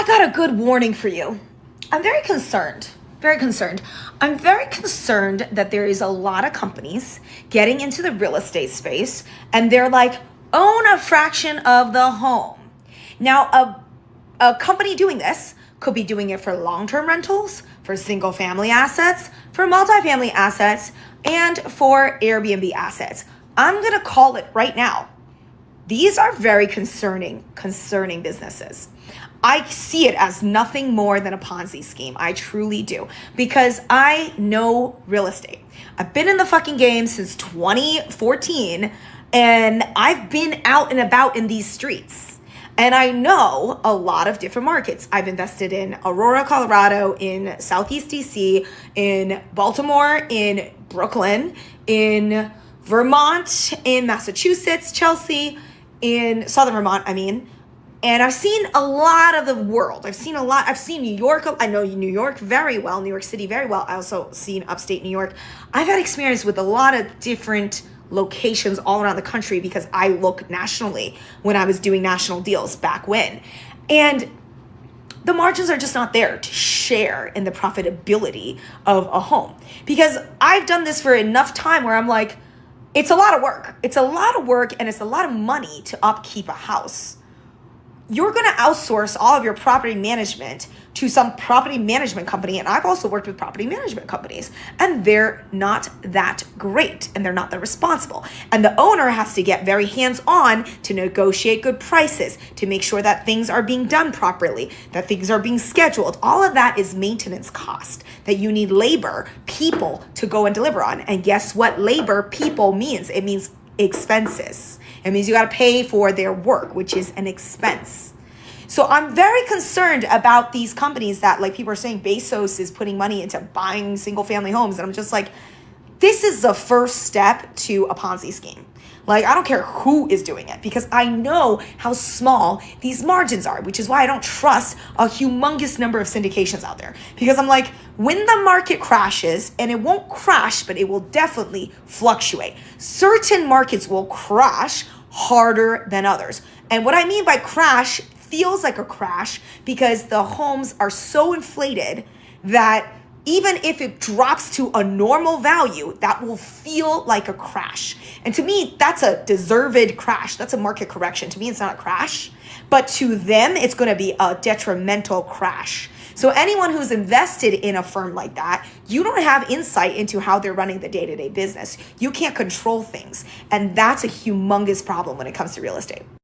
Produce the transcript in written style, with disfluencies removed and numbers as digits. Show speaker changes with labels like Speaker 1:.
Speaker 1: I got a good warning for you. I'm very concerned. Very concerned. I'm very concerned that there is a lot of companies getting into the real estate space and they're like, own a fraction of the home. Now, a company doing this could be doing it for long-term rentals, for single family assets, for multifamily assets, and for Airbnb assets. I'm gonna call it right now. These are very concerning businesses. I see it as nothing more than a Ponzi scheme. I truly do. Because I know real estate. I've been in the fucking game since 2014, and I've been out and about in these streets. And I know a lot of different markets. I've invested in Aurora, Colorado, in Southeast DC, in Baltimore, in Brooklyn, in Vermont, in Massachusetts, Chelsea, in Southern Vermont, and I've seen a lot of the world. I've seen New York. I know New York very well, New York City very well. I also seen upstate New York. I've had experience with a lot of different locations all around the country because I look nationally when I was doing national deals back when. And the margins are just not there to share in the profitability of a home. Because I've done this for enough time where I'm like, it's a lot of work. It's a lot of work and it's a lot of money to upkeep a house. You're going to outsource all of your property management to some property management company. And I've also worked with property management companies, and they're not that great and they're not that responsible. And the owner has to get very hands-on to negotiate good prices, to make sure that things are being done properly, that things are being scheduled. All of that is maintenance cost that you need labor, people to go and deliver on. And guess what labor, people means? It means expenses. It means you got to pay for their work, which is an expense. So I'm very concerned about these companies that, like, people are saying Bezos is putting money into buying single family homes. And I'm just like, this is the first step to a Ponzi scheme. Like, I don't care who is doing it because I know how small these margins are, which is why I don't trust a humongous number of syndications out there. Because I'm like, when the market crashes, and it won't crash, but it will definitely fluctuate. Certain markets will crash harder than others. And what I mean by crash feels like a crash because the homes are so inflated that even if it drops to a normal value, that will feel like a crash. And to me, that's a deserved crash. That's a market correction. To me, it's not a crash. But to them, it's going to be a detrimental crash. So anyone who's invested in a firm like that, you don't have insight into how they're running the day-to-day business. You can't control things. And that's a humongous problem when it comes to real estate.